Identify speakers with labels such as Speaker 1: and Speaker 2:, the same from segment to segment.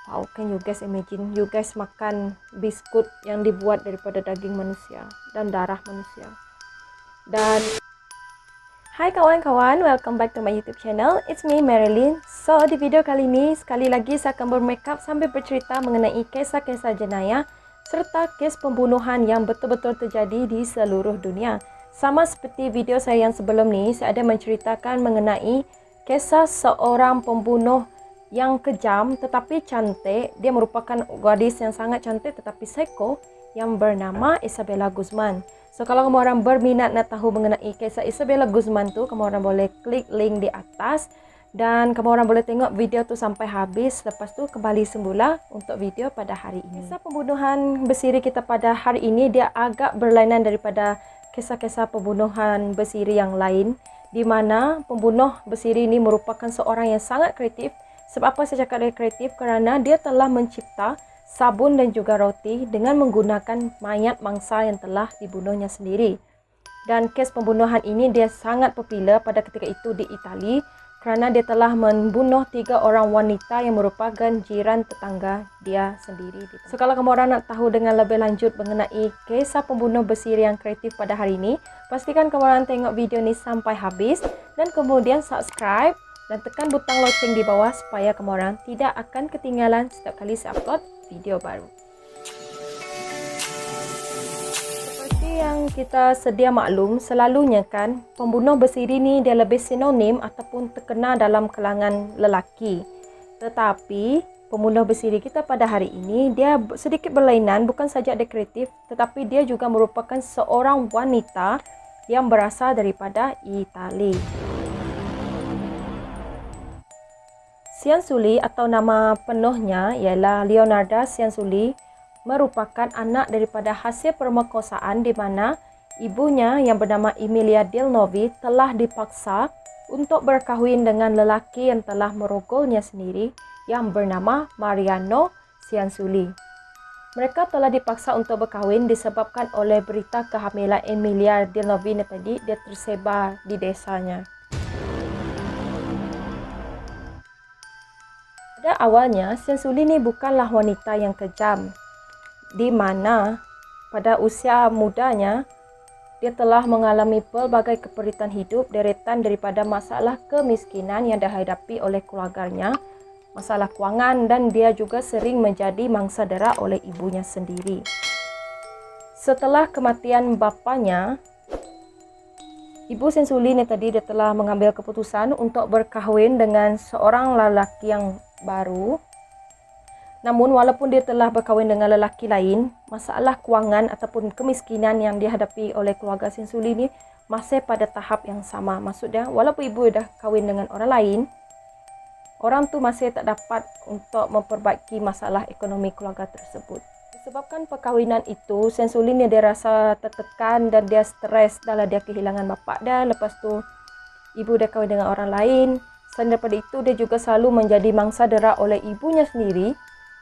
Speaker 1: How can you guys imagine? You guys makan biskut yang dibuat daripada daging manusia dan darah manusia. Dan hai kawan-kawan, welcome back to my YouTube channel. It's me Marilyn. So di video kali ini sekali lagi saya akan bermakeup sambil bercerita mengenai kisah-kisah jenayah serta kes pembunuhan yang betul-betul terjadi di seluruh dunia. Sama seperti video saya yang sebelum ni, saya ada menceritakan mengenai kisah seorang pembunuh yang kejam tetapi cantik. Dia merupakan gadis yang sangat cantik tetapi psycho yang bernama Isabella Guzman. So kalau kamu orang berminat nak tahu mengenai kisah Isabella Guzman tu, kamu orang boleh klik link di atas dan kamu orang boleh tengok video tu sampai habis. Lepas tu kembali semula untuk video pada hari ini. Kisah pembunuhan bersiri kita pada hari ini dia agak berlainan daripada kisah-kisah pembunuhan bersiri yang lain, di mana pembunuh bersiri ini merupakan seorang yang sangat kreatif. Sebab apa saya cakap dia kreatif? Kerana dia telah mencipta sabun dan juga roti dengan menggunakan mayat mangsa yang telah dibunuhnya sendiri. Dan kes pembunuhan ini dia sangat popular pada ketika itu di Itali kerana dia telah membunuh 3 orang wanita yang merupakan jiran tetangga dia sendiri. So kalau kamu orang nak tahu dengan lebih lanjut mengenai kisah pembunuh bersiri yang kreatif pada hari ini, pastikan kamu orang tengok video ni sampai habis dan kemudian subscribe dan tekan butang lonceng di bawah supaya kamu orang tidak akan ketinggalan setiap kali saya upload video baru. Seperti yang kita sedia maklum, selalunya kan pembunuh bersiri ni dia lebih sinonim ataupun terkenal dalam kalangan lelaki. Tetapi pembunuh bersiri kita pada hari ini dia sedikit berlainan, bukan saja dia kreatif tetapi dia juga merupakan seorang wanita yang berasal daripada Itali. Cianciulli atau nama penuhnya ialah Leonarda Cianciulli merupakan anak daripada hasil pemerkosaan di mana ibunya yang bernama Emilia Del Novi telah dipaksa untuk berkahwin dengan lelaki yang telah merogolnya sendiri yang bernama Mariano Cianciulli. Mereka telah dipaksa untuk berkahwin disebabkan oleh berita kehamilan Emilia Del Novi ni tadi dia tersebar di desanya. Pada awalnya, Cianciulli ni bukanlah wanita yang kejam, di mana pada usia mudanya dia telah mengalami pelbagai keperitan hidup deretan daripada masalah kemiskinan yang dihadapi oleh keluarganya, masalah kewangan dan dia juga sering menjadi mangsa dera oleh ibunya sendiri. Setelah kematian bapanya, Ibu Cianciulli ni tadi dia telah mengambil keputusan untuk berkahwin dengan seorang lelaki yang baru. Namun walaupun dia telah berkahwin dengan lelaki lain, masalah kewangan ataupun kemiskinan yang dihadapi oleh keluarga Cianciulli ni masih pada tahap yang sama. Maksudnya walaupun ibu dah kahwin dengan orang lain, orang tu masih tak dapat untuk memperbaiki masalah ekonomi keluarga tersebut. Disebabkan perkahwinan itu, Cianciulli ni dia rasa tertekan dan dia stres dalam dia kehilangan bapa dia. Lepas tu ibu dia kahwin dengan orang lain. Selain daripada itu, dia juga selalu menjadi mangsa dera oleh ibunya sendiri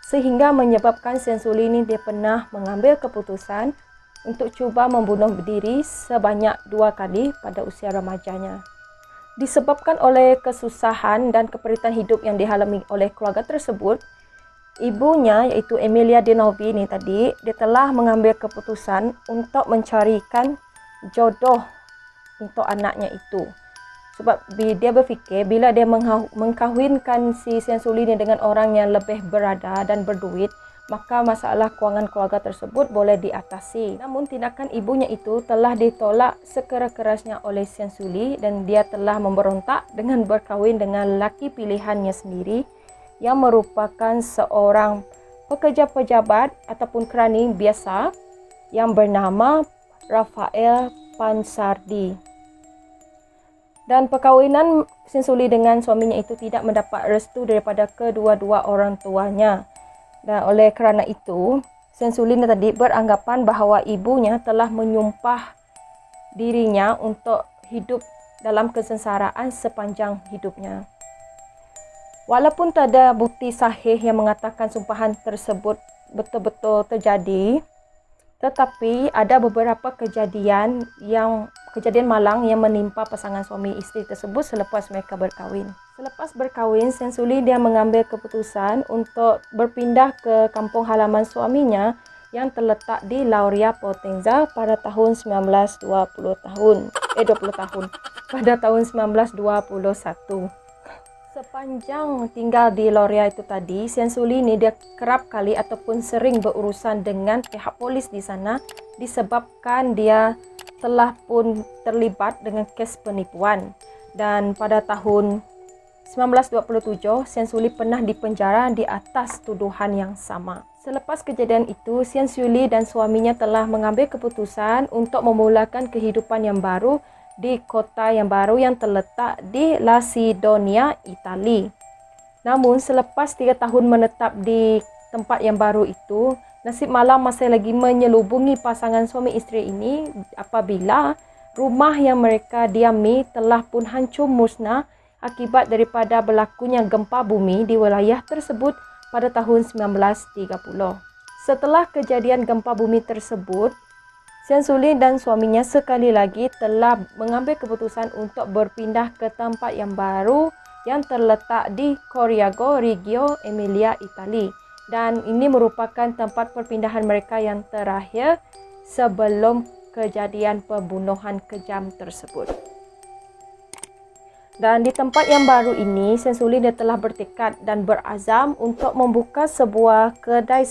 Speaker 1: sehingga menyebabkan Cianciulli ini dia pernah mengambil keputusan untuk cuba membunuh diri sebanyak 2 kali pada usia remajanya. Disebabkan oleh kesusahan dan keperitan hidup yang dialami oleh keluarga tersebut, ibunya iaitu Emilia Del Novi ni tadi dia telah mengambil keputusan untuk mencarikan jodoh untuk anaknya itu. Sebab dia berfikir bila dia mengkahwinkan si Cianciulli ni dengan orang yang lebih berada dan berduit, maka masalah kewangan keluarga tersebut boleh diatasi. Namun tindakan ibunya itu telah ditolak sekeras-kerasnya oleh Cianciulli dan dia telah memberontak dengan berkahwin dengan lelaki pilihannya sendiri yang merupakan seorang pekerja pejabat ataupun kerani biasa yang bernama Rafael Pansardi. Dan perkahwinan Cianciulli dengan suaminya itu tidak mendapat restu daripada kedua-dua orang tuanya. Dan oleh kerana itu, Cianciulli tadi beranggapan bahawa ibunya telah menyumpah dirinya untuk hidup dalam kesengsaraan sepanjang hidupnya. Walaupun tak ada bukti sahih yang mengatakan sumpahan tersebut betul-betul terjadi, tetapi ada beberapa kejadian malang yang menimpa pasangan suami isteri tersebut selepas mereka berkahwin. Selepas berkahwin, Sensuli dia mengambil keputusan untuk berpindah ke kampung halaman suaminya yang terletak di Lauria Potenza pada tahun 20 tahun pada tahun 1921. Sepanjang tinggal di Lauria itu tadi, Sensuli ni dia kerap kali ataupun sering berurusan dengan pihak polis di sana disebabkan dia telah pun terlibat dengan kes penipuan. Dan pada tahun 1927, Sensuli pernah dipenjara di atas tuduhan yang sama. Selepas kejadian itu, Sensuli dan suaminya telah mengambil keputusan untuk memulakan kehidupan yang baru di kota yang baru yang terletak di La Sidonia, Itali. Namun, selepas 3 tahun menetap di tempat yang baru itu, nasib malam masih lagi menyelubungi pasangan suami isteri ini apabila rumah yang mereka diami telah pun hancur musnah akibat daripada berlakunya gempa bumi di wilayah tersebut pada tahun 1930. Setelah kejadian gempa bumi tersebut, Sensuli dan suaminya sekali lagi telah mengambil keputusan untuk berpindah ke tempat yang baru yang terletak di Coriago, Reggio Emilia, Itali. Dan ini merupakan tempat perpindahan mereka yang terakhir sebelum kejadian pembunuhan kejam tersebut. Dan di tempat yang baru ini, Sensuli dia telah bertekad dan berazam untuk membuka sebuah kedai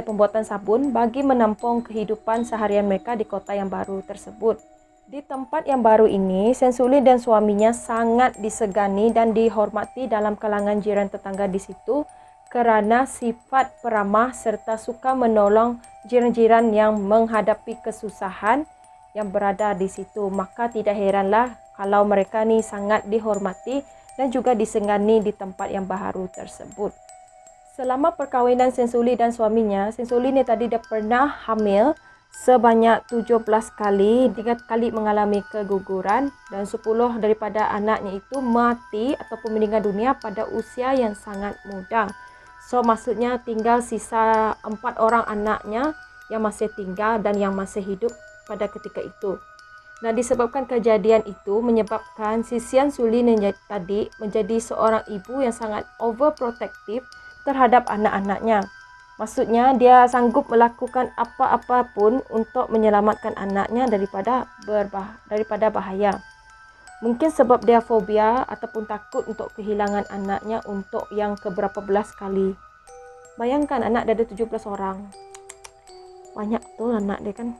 Speaker 1: pembuatan sabun bagi menampung kehidupan seharian mereka di kota yang baru tersebut. Di tempat yang baru ini, Sensuli dan suaminya sangat disegani dan dihormati dalam kalangan jiran tetangga di situ kerana sifat peramah serta suka menolong jiran-jiran yang menghadapi kesusahan yang berada di situ. Maka tidak heranlah kalau mereka ni sangat dihormati dan juga disegani di tempat yang baru tersebut. Selama perkahwinan Sensuli dan suaminya, Sensuli ni tadi dia pernah hamil sebanyak 17 kali, 3 kali mengalami keguguran dan 10 daripada anaknya itu mati ataupun meninggal dunia pada usia yang sangat muda. So maksudnya tinggal sisa 4 orang anaknya yang masih tinggal dan yang masih hidup pada ketika itu. Nah, disebabkan kejadian itu menyebabkan si Sensuli tadi menjadi seorang ibu yang sangat overprotective terhadap anak-anaknya. Maksudnya dia sanggup melakukan apa-apa pun untuk menyelamatkan anaknya daripada bahaya. Mungkin sebab dia fobia ataupun takut untuk kehilangan anaknya untuk yang keberapa belas kali. Bayangkan anak dia ada 17 orang. Banyak tuh anak dia kan.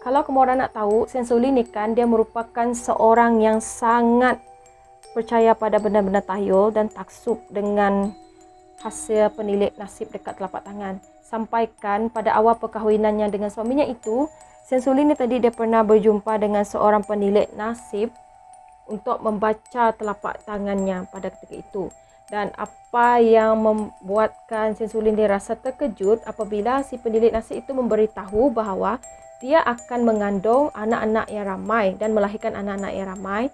Speaker 1: Kalau kamu orang nak tahu, Sensuli ni kan dia merupakan seorang yang sangat percaya pada benda-benda tahyul dan taksub dengan hasil penilik nasib dekat telapak tangan. Sampaikan pada awal perkahwinannya dengan suaminya itu, Sensuli ni tadi dia pernah berjumpa dengan seorang penilik nasib untuk membaca telapak tangannya pada ketika itu. Dan apa yang membuatkan Sensuli dia rasa terkejut apabila si penilik nasib itu memberitahu bahawa dia akan mengandung anak-anak yang ramai dan melahirkan anak-anak yang ramai.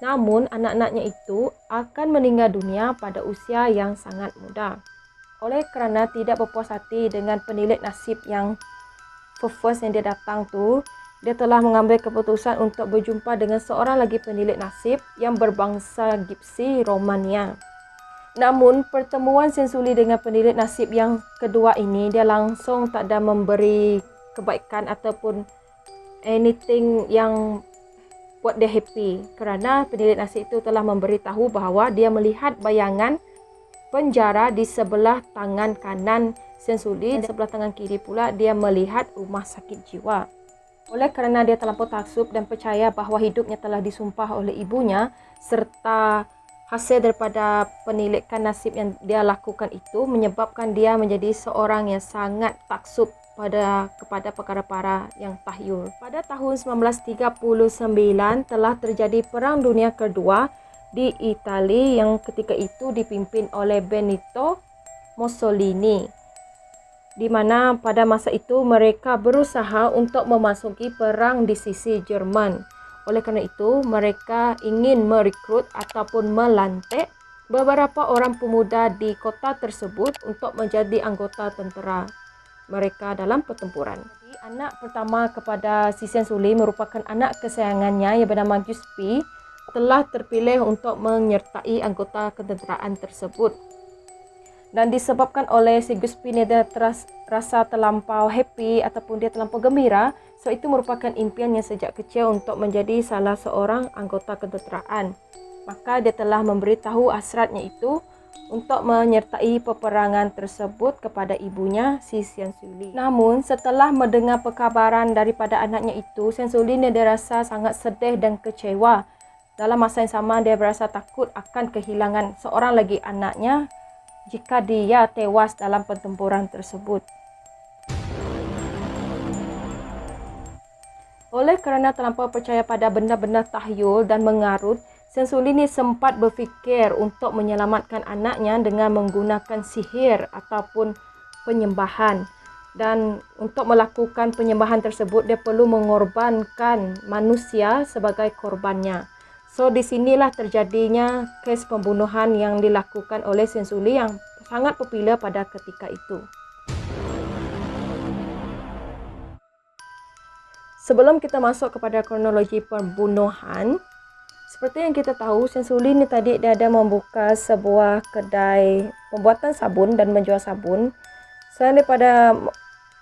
Speaker 1: Namun, anak-anaknya itu akan meninggal dunia pada usia yang sangat muda. Oleh kerana tidak berpuas hati dengan penilik nasib yang first yang dia datang tu, dia telah mengambil keputusan untuk berjumpa dengan seorang lagi penilik nasib yang berbangsa Gipsi Romania. Namun, pertemuan Sensuli dengan penilik nasib yang kedua ini, dia langsung tak ada memberi kebaikan ataupun anything yang buat dia happy kerana penilik nasib itu telah memberitahu bahawa dia melihat bayangan penjara di sebelah tangan kanan Sensuli dan sebelah tangan kiri pula dia melihat rumah sakit jiwa. Oleh kerana dia terlampau taksub dan percaya bahawa hidupnya telah disumpah oleh ibunya serta hasil daripada penilikan nasib yang dia lakukan itu menyebabkan dia menjadi seorang yang sangat taksub kepada perkara-perkara yang tahyul. Pada tahun 1939 telah terjadi Perang Dunia Kedua di Itali yang ketika itu dipimpin oleh Benito Mussolini, di mana pada masa itu mereka berusaha untuk memasuki perang di sisi Jerman. Oleh kerana itu, mereka ingin merekrut ataupun melantik beberapa orang pemuda di kota tersebut untuk menjadi anggota tentera mereka dalam pertempuran. Anak pertama kepada si Sian Suli merupakan anak kesayangannya yang bernama Giuseppe, telah terpilih untuk menyertai anggota ketenteraan tersebut. Dan disebabkan oleh si Giuseppe ni dia rasa terlampau happy ataupun dia terlampau gembira, so itu merupakan impiannya sejak kecil untuk menjadi salah seorang anggota ketenteraan. Maka dia telah memberitahu hasratnya itu untuk menyertai peperangan tersebut kepada ibunya, si Sian Suli. Namun setelah mendengar perkabaran daripada anaknya itu, Sian Suli ni dia rasa sangat sedih dan kecewa. Dalam masa yang sama dia berasa takut akan kehilangan seorang lagi anaknya jika dia tewas dalam pertempuran tersebut. Oleh kerana terlampau percaya pada benda-benda tahyul dan mengarut, Sian Suli ni sempat berfikir untuk menyelamatkan anaknya dengan menggunakan sihir ataupun penyembahan. Dan untuk melakukan penyembahan tersebut, dia perlu mengorbankan manusia sebagai korbannya. So di sinilah terjadinya kes pembunuhan yang dilakukan oleh Sian Suli yang sangat popular pada ketika itu. Sebelum kita masuk kepada kronologi pembunuhan, seperti yang kita tahu, Sian Suli ni tadi dia ada membuka sebuah kedai pembuatan sabun dan menjual sabun. Selain daripada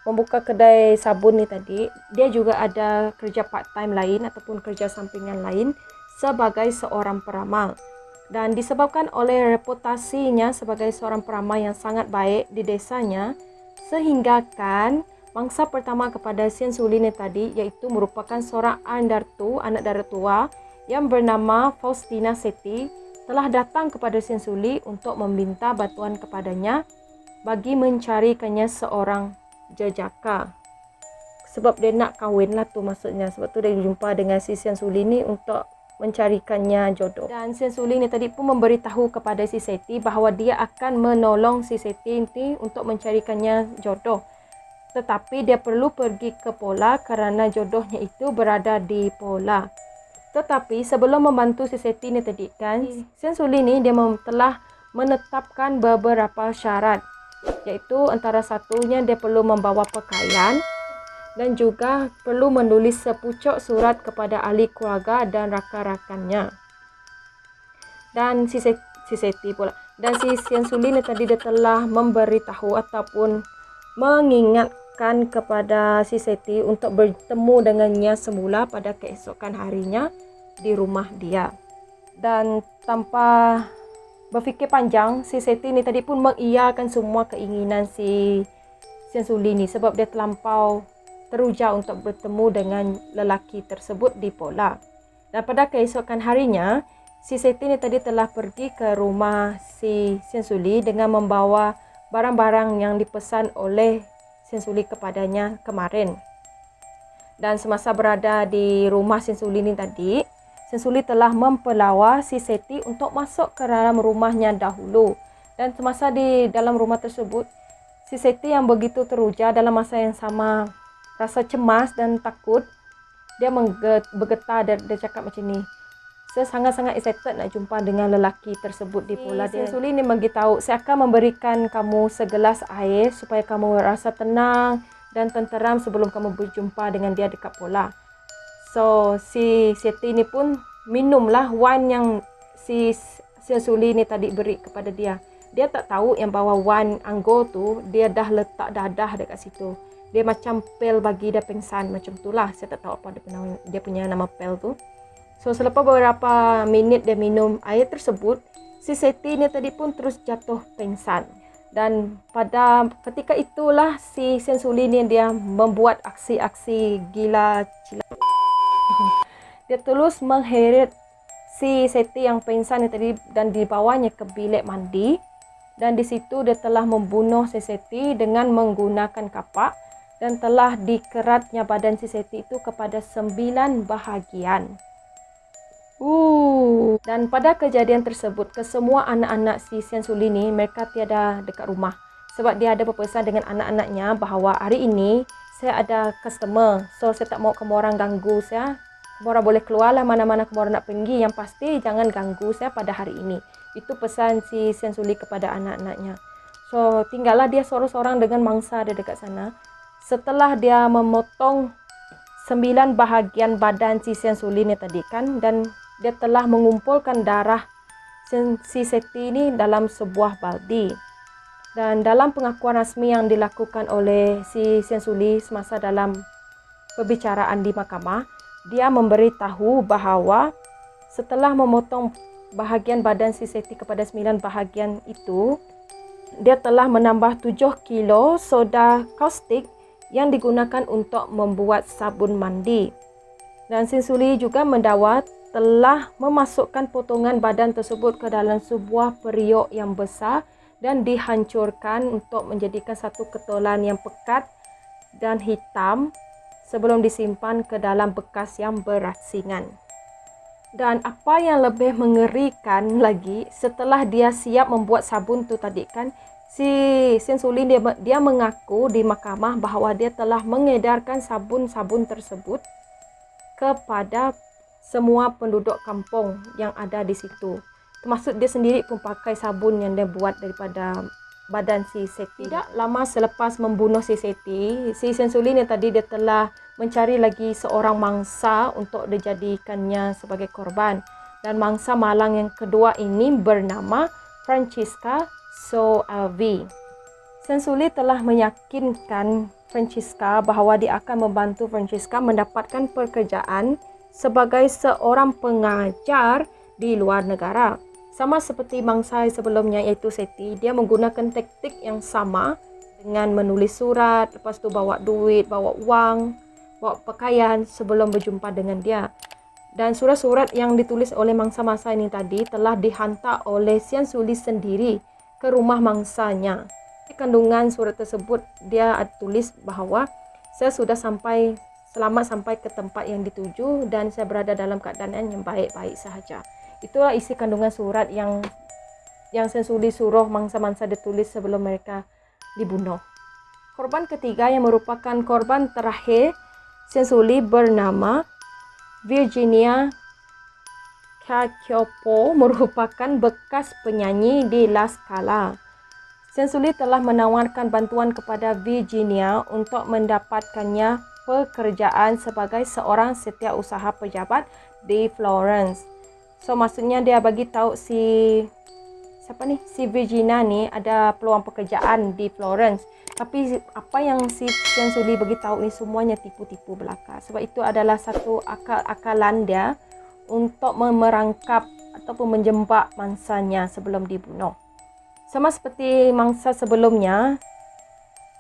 Speaker 1: membuka kedai sabun ni tadi, dia juga ada kerja part time lain ataupun kerja sampingan lain sebagai seorang peramal. Dan disebabkan oleh reputasinya sebagai seorang peramal yang sangat baik di desanya, sehinggakan mangsa pertama kepada Sian Suli ni tadi iaitu merupakan seorang anak dara tua yang bernama Faustina Setti telah datang kepada Sian Suli untuk meminta bantuan kepadanya bagi mencarikannya seorang jejaka. Sebab dia nak kahwin lah tu maksudnya. Sebab tu dia jumpa dengan si Sian Suli ni untuk mencarikannya jodoh. Dan Sian Suli ni tadi pun memberitahu kepada si Setti bahawa dia akan menolong si Setti ini untuk mencarikannya jodoh. Tetapi dia perlu pergi ke Pola kerana jodohnya itu berada di Pola. Tetapi sebelum membantu si Setti ni tadi kan, Sian Suli ni dia telah menetapkan beberapa syarat. Iaitu antara satunya dia perlu membawa pakaian dan juga perlu menulis sepucuk surat kepada ahli keluarga dan rakan-rakannya. Dan si Setti pula. Dan si Sian Suli ni tadi dia telah memberitahu ataupun mengingatkan kepada si Setti untuk bertemu dengannya semula pada keesokan harinya di rumah dia. Dan tanpa berfikir panjang, si Setti ni tadi pun mengiyakan semua keinginan si Sian Suli ni sebab dia terlampau teruja untuk bertemu dengan lelaki tersebut di Pola. Dan pada keesokan harinya, si Setti ni tadi telah pergi ke rumah si Sian Suli dengan membawa barang-barang yang dipesan oleh Sian Suli kepadanya kemarin. Dan semasa berada di rumah Sian Suli ni tadi, Sian Suli telah mempelawa si Setti untuk masuk ke dalam rumahnya dahulu. Dan semasa di dalam rumah tersebut, si Setti yang begitu teruja dalam masa yang sama rasa cemas dan takut, dia bergetar dan dia cakap macam ni, saya sangat-sangat excited nak jumpa dengan lelaki tersebut di Pola. Sian Suli ni beritahu, saya akan memberikan kamu segelas air supaya kamu rasa tenang dan tenteram sebelum kamu berjumpa dengan dia dekat Pola. So si Setti ni pun minumlah wine yang si Sian Suli ni tadi beri kepada dia. Dia tak tahu yang bahawa wine anggur tu dia dah letak dadah dekat situ. Dia macam pil bagi dia pingsan macam itulah. Saya tak tahu apa dia punya nama pil tu. So selepas beberapa minit dia minum air tersebut, si Setti ni tadi pun terus jatuh pingsan. Dan pada ketika itulah si Sian Suli ni dia membuat aksi-aksi gila cila. Dia terus mengheret si Setti yang pingsan ni tadi dan dibawanya ke bilik mandi. Dan di situ dia telah membunuh si Setti dengan menggunakan kapak dan telah dikeratnya badan si Setti itu kepada 9 bahagian. Dan pada kejadian tersebut, kesemua anak-anak si Sian Suli ni mereka tiada dekat rumah. Sebab dia ada berpesan dengan anak-anaknya bahawa hari ini saya ada customer. So saya tak mau kamu orang ganggu saya. Kamu orang boleh keluarlah mana-mana kamu orang nak pergi. Yang pasti jangan ganggu saya pada hari ini. Itu pesan si Sian Suli kepada anak-anaknya. So tinggallah dia seorang-seorang dengan mangsa dia dekat sana. setelah dia memotong 9 bahagian badan si Syansuli ni tadi kan, dan dia telah mengumpulkan darah si Seti ini dalam sebuah baldi. Dan dalam pengakuan rasmi yang dilakukan oleh si Syansuli semasa dalam perbicaraan di mahkamah, dia memberitahu bahawa setelah memotong bahagian badan si Seti kepada 9 bahagian itu, dia telah menambah 7 kilo soda kaustik yang digunakan untuk membuat sabun mandi. Dan Syansuli juga mendakwa telah memasukkan potongan badan tersebut ke dalam sebuah periuk yang besar dan dihancurkan untuk menjadikan satu ketolan yang pekat dan hitam sebelum disimpan ke dalam bekas yang berasingan. Dan apa yang lebih mengerikan lagi, setelah dia siap membuat sabun tu tadi kan, si Syansuli dia mengaku di mahkamah bahawa dia telah mengedarkan sabun-sabun tersebut kepada semua penduduk kampung yang ada di situ. Termasuk dia sendiri pun pakai sabun yang dia buat daripada badan si Seti. Tidak lama selepas membunuh si Seti, si Syansuli ni tadi dia telah mencari lagi seorang mangsa untuk dijadikannya sebagai korban. Dan mangsa malang yang kedua ini bernama Francisca Soavi. Syansuli telah meyakinkan Francisca bahawa dia akan membantu Francisca mendapatkan pekerjaan sebagai seorang pengajar di luar negara. Sama seperti mangsa sebelumnya iaitu Seti, dia menggunakan taktik yang sama dengan menulis surat, lepas tu bawa duit, bawa wang, bawa pakaian sebelum berjumpa dengan dia. Dan surat-surat yang ditulis oleh mangsa-mangsa ini tadi telah dihantar oleh Syansuli sendiri ke rumah mangsanya. Di kandungan surat tersebut dia tulis bahawa saya sudah selamat sampai ke tempat yang dituju dan saya berada dalam keadaan yang baik-baik sahaja. Itulah isi kandungan surat yang Syansuli suruh mangsa-mangsa ditulis sebelum mereka dibunuh. Korban ketiga yang merupakan korban terakhir Syansuli bernama Virginia Kakyopo, merupakan bekas penyanyi di La Scala. Syansuli telah menawarkan bantuan kepada Virginia untuk mendapatkannya pekerjaan sebagai seorang setiausaha pejabat di Florence. So maksudnya dia bagi tahu si Virginia ni ada peluang pekerjaan di Florence. Tapi apa yang si Syansuli bagi tahu ni semuanya tipu-tipu belaka. Sebab itu adalah satu akal-akalan dia untuk memerangkap ataupun menjebak mangsanya sebelum dibunuh. Sama seperti mangsa sebelumnya,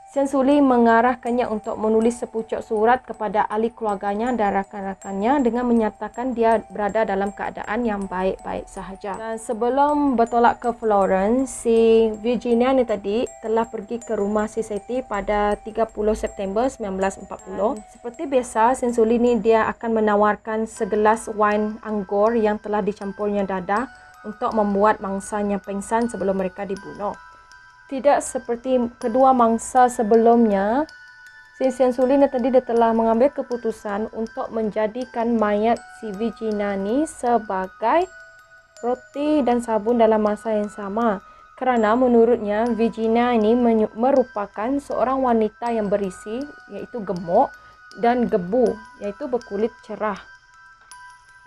Speaker 1: Syansuli mengarahkannya untuk menulis sepucuk surat kepada ahli keluarganya dan rakan-rakannya dengan menyatakan dia berada dalam keadaan yang baik-baik sahaja. Dan sebelum bertolak ke Florence, si Virginia ni tadi telah pergi ke rumah si Seti pada 30 September 1940. Seperti biasa, Syansuli ni dia akan menawarkan segelas wine anggur yang telah dicampurnya dadah untuk membuat mangsanya pingsan sebelum mereka dibunuh. Tidak seperti kedua mangsa sebelumnya, si Syansuli tadi dia telah mengambil keputusan untuk menjadikan mayat si Virginia ni sebagai roti dan sabun dalam masa yang sama. Kerana menurutnya Virginia ini merupakan seorang wanita yang berisi, iaitu gemuk, dan gebu, iaitu berkulit cerah,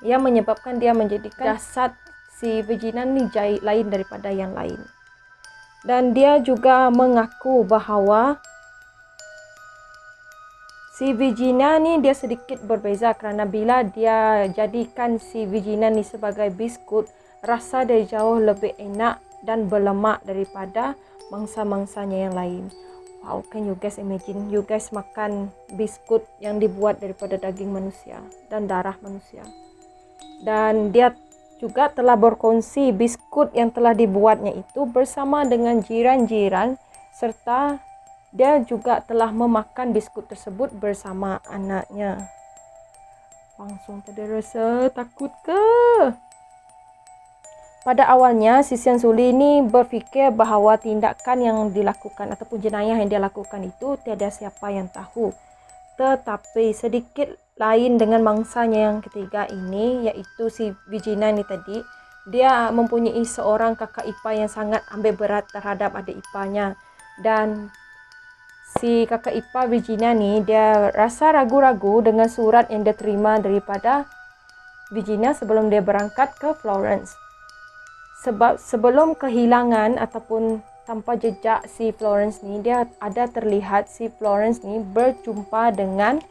Speaker 1: yang menyebabkan dia menjadikan jasad si Virginia ni lain daripada yang lain. Dan dia juga mengaku bahawa si Virginia ni dia sedikit berbeza kerana bila dia jadikan si Virginia ni sebagai biskut, rasa dia jauh lebih enak dan berlemak daripada mangsa-mangsanya yang lain. Wow, can you guys imagine? You guys makan biskut yang dibuat daripada daging manusia dan darah manusia. Dan dia juga telah berkongsi biskut yang telah dibuatnya itu bersama dengan jiran-jiran, serta dia juga telah memakan biskut tersebut bersama anaknya. Langsung tak ada rasa takut ke? Pada awalnya, si Syansuli ini berfikir bahawa tindakan yang dilakukan ataupun jenayah yang dia lakukan itu tiada siapa yang tahu. Tetapi sedikit lain dengan mangsanya yang ketiga ini, iaitu si Virginia ni tadi. Dia mempunyai seorang kakak ipar yang sangat ambil berat terhadap adik iparnya. Dan si kakak ipar Virginia ni, dia rasa ragu-ragu dengan surat yang dia terima daripada Virginia sebelum dia berangkat ke Florence. Sebab sebelum kehilangan ataupun tanpa jejak si Florence ni, dia ada terlihat si Florence ni berjumpa dengan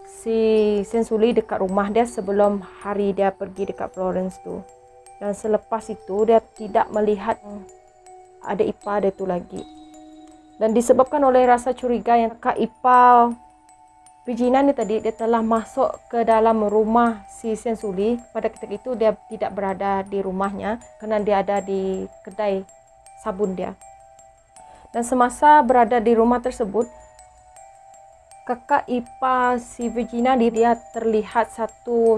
Speaker 1: si Sensuli dekat rumah dia sebelum hari dia pergi dekat Florence tu. Dan selepas itu dia tidak melihat ada ipar dia tu lagi. Dan disebabkan oleh rasa curiga yang kakak ipar Virginia ni tadi, dia telah masuk ke dalam rumah si Sensuli. Pada ketika itu dia tidak berada di rumahnya kerana dia ada di kedai sabun dia. Dan semasa berada di rumah tersebut, kakak ipar si Virginia dia terlihat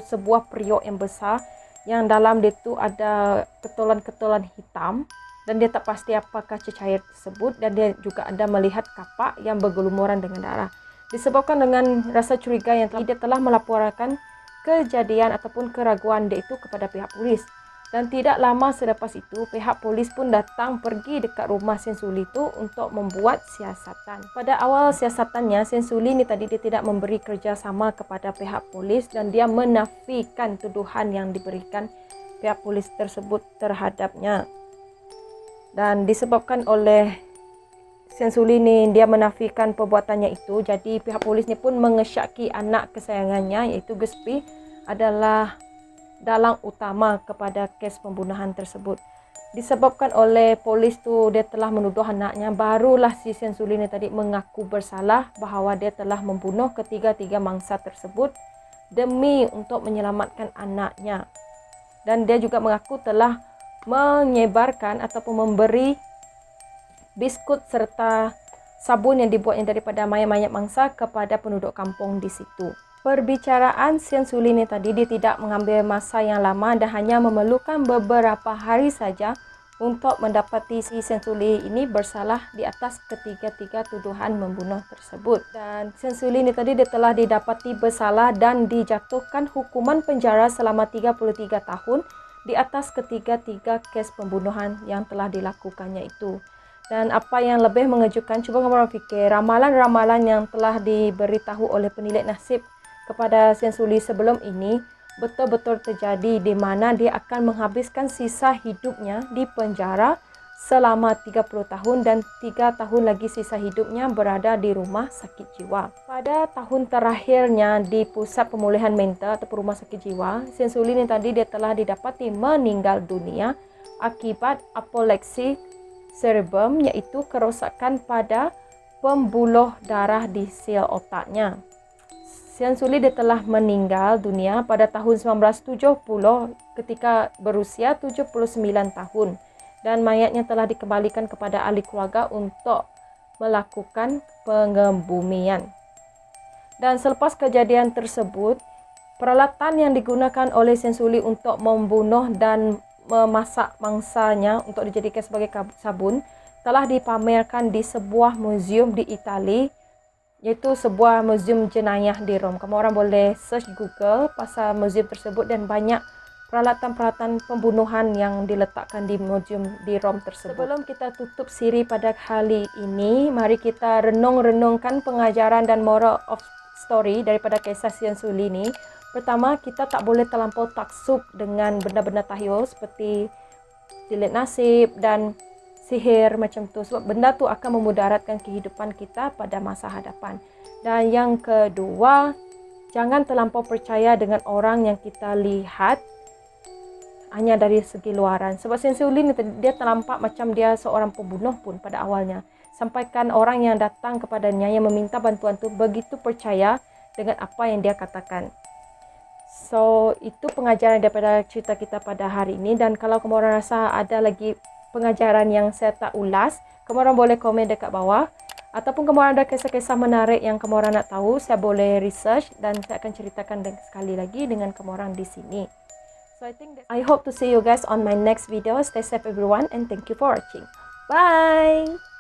Speaker 1: sebuah periuk yang besar yang dalam dia tu ada ketulan-ketulan hitam, dan dia tak pasti apakah cecair tersebut, dan dia juga ada melihat kapak yang bergelumuran dengan darah. Disebabkan dengan rasa curiga yang dia telah melaporkan kejadian ataupun keraguan dia itu kepada pihak polis. Dan tidak lama selepas itu, pihak polis pun datang pergi dekat rumah Sensuli itu untuk membuat siasatan. Pada awal siasatannya, Sensuli ni tadi dia tidak memberi kerjasama kepada pihak polis dan dia menafikan tuduhan yang diberikan pihak polis tersebut terhadapnya. Dan disebabkan oleh Sensuli ni dia menafikan perbuatannya itu, jadi pihak polis ni pun mengesyaki anak kesayangannya iaitu Guspi adalah dalang utama kepada kes pembunuhan tersebut. Disebabkan oleh polis tu dia telah menuduh anaknya, barulah si Sensuli ni tadi mengaku bersalah bahawa dia telah membunuh ketiga-tiga mangsa tersebut demi untuk menyelamatkan anaknya. Dan dia juga mengaku telah menyebarkan ataupun memberi biskut serta sabun yang dibuatnya daripada mayat-mayat mangsa kepada penduduk kampung di situ. Perbicaraan Sensuli ni tadi dia tidak mengambil masa yang lama dan hanya memerlukan beberapa hari saja untuk mendapati si Sensuli ini bersalah di atas ketiga-tiga tuduhan membunuh tersebut. Dan Sensuli ni tadi dia telah didapati bersalah dan dijatuhkan hukuman penjara selama 33 tahun di atas ketiga-tiga kes pembunuhan yang telah dilakukannya itu. Dan apa yang lebih mengejutkan, cuba kamu orang fikir, ramalan-ramalan yang telah diberitahu oleh penilik nasib kepada Sensuli sebelum ini betul-betul terjadi, di mana dia akan menghabiskan sisa hidupnya di penjara selama 30 tahun dan 3 tahun lagi sisa hidupnya berada di rumah sakit jiwa. Pada tahun terakhirnya di pusat pemulihan mental atau rumah sakit jiwa, Sensuli ni tadi dia telah didapati meninggal dunia akibat apoleksi cerebrum, iaitu kerosakan pada pembuluh darah di sel otaknya. Sensuli dia telah meninggal dunia pada tahun 1970 ketika berusia 79 tahun dan mayatnya telah dikembalikan kepada ahli keluarga untuk melakukan pengebumian. Dan selepas kejadian tersebut, peralatan yang digunakan oleh Sensuli untuk membunuh dan memasak mangsanya untuk dijadikan sebagai sabun telah dipamerkan di sebuah muzium di Itali, iaitu sebuah muzium jenayah di Rom. Kamu orang boleh search Google pasal muzium tersebut dan banyak peralatan-peralatan pembunuhan yang diletakkan di muzium di Rom tersebut. Sebelum kita tutup siri pada kali ini, mari kita renung-renungkan pengajaran dan moral of story daripada kisah Sensuli ini. Pertama, kita tak boleh terlampau taksub dengan benda-benda tahyul seperti tilik nasib dan sihir macam tu, sebab benda tu akan memudaratkan kehidupan kita pada masa hadapan. Dan yang kedua, jangan terlampau percaya dengan orang yang kita lihat hanya dari segi luaran. Sebab Sensuli ni dia terlampak macam dia seorang pembunuh pun pada awalnya. Sampaikan orang yang datang kepadanya yang meminta bantuan tu begitu percaya dengan apa yang dia katakan. So, itu pengajaran daripada cerita kita pada hari ini. Dan kalau kamu orang rasa ada lagi pengajaran yang saya tak ulas, kamu orang boleh komen dekat bawah. Ataupun kamu orang ada kisah-kisah menarik yang kamu orang nak tahu, saya boleh research dan saya akan ceritakan sekali lagi dengan kamu orang di sini. So, I hope to see you guys on my next video. Stay safe everyone and thank you for watching. Bye!